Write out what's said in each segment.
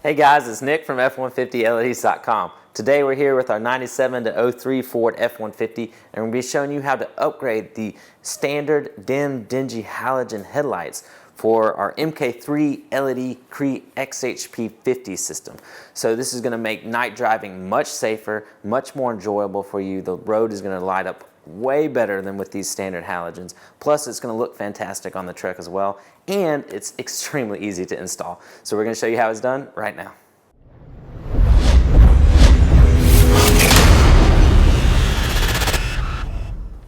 Hey guys, it's Nick from F150 LEDs.com. Today we're here with our 97 to 03 Ford F150 and we're going to be showing you how to upgrade the standard dim dingy halogen headlights for our MK3 LED CREE XHP50 system. So this is going to make night driving much safer, much more enjoyable for you. The road is going to light up way better than with these standard halogens. Plus it's going to look fantastic on the truck as well, and it's extremely easy to install. So we're going to show you how it's done right now.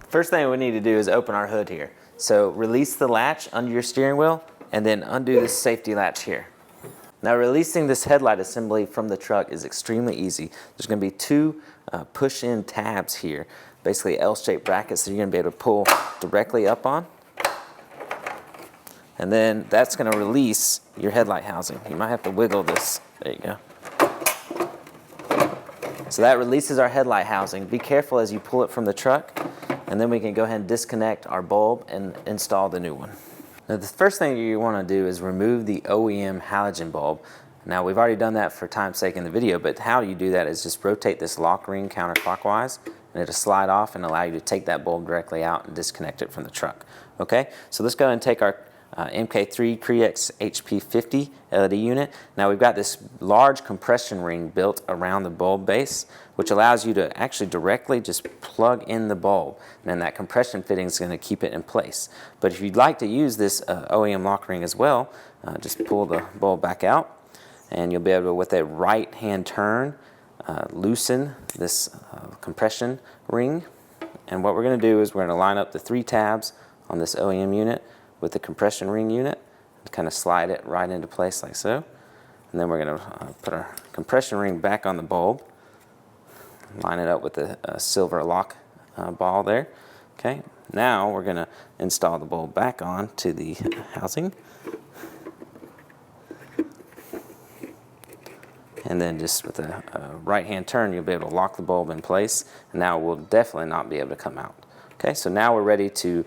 First thing we need to do is open our hood here. So release the latch under your steering wheel and then undo this safety latch here. Now releasing this headlight assembly from the truck is extremely easy. There's going to be two push-in tabs here, basically L-shaped brackets that you're going to be able to pull directly up on. And then that's going to release your headlight housing. You might have to wiggle this. There you go. So that releases our headlight housing. Be careful as you pull it from the truck, and then we can go ahead and disconnect our bulb and install the new one. Now the first thing you want to do is remove the OEM halogen bulb. Now we've already done that for time's sake in the video, but how you do that is just rotate this lock ring counterclockwise and it'll slide off and allow you to take that bulb directly out and disconnect it from the truck. Okay, so let's go ahead and take our MK3 CREE XHP50 LED unit. Now we've got this large compression ring built around the bulb base, which allows you to actually directly just plug in the bulb, and then that compression fitting is going to keep it in place. But if you'd like to use this OEM lock ring as well, just pull the bulb back out, and you'll be able to, with a right hand turn, loosen this compression ring. And what we're going to do is we're going to line up the three tabs on this OEM unit with the compression ring unit and kind of slide it right into place like so. And then we're going to put our compression ring back on the bulb, line it up with the silver lock ball there. Okay, now we're going to install the bulb back on to the housing. And then just with a right hand turn, you'll be able to lock the bulb in place, and now it will definitely not be able to come out. Okay, so now we're ready to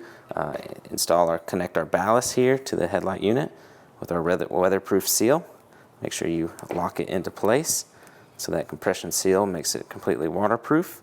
connect our ballast here to the headlight unit with our weatherproof seal. Make sure you lock it into place so that compression seal makes it completely waterproof.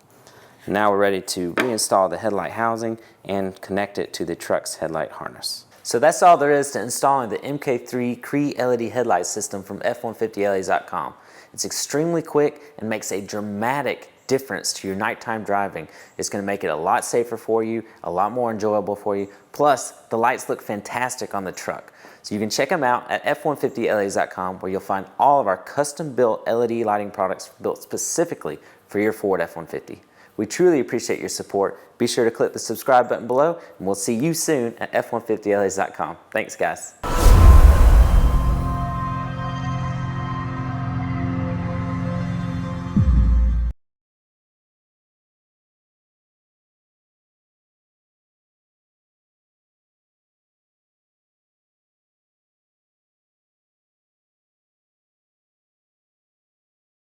And now we're ready to reinstall the headlight housing and connect it to the truck's headlight harness. So that's all there is to installing the MK3 CREE LED headlight system from F150LEDs.com. It's extremely quick and makes a dramatic difference to your nighttime driving. It's going to make it a lot safer for you, a lot more enjoyable for you. Plus, the lights look fantastic on the truck. So you can check them out at F150LEDs.com, where you'll find all of our custom-built LED lighting products built specifically for your Ford F-150. We truly appreciate your support. Be sure to click the subscribe button below, and we'll see you soon at F150LEDs.com. Thanks, guys.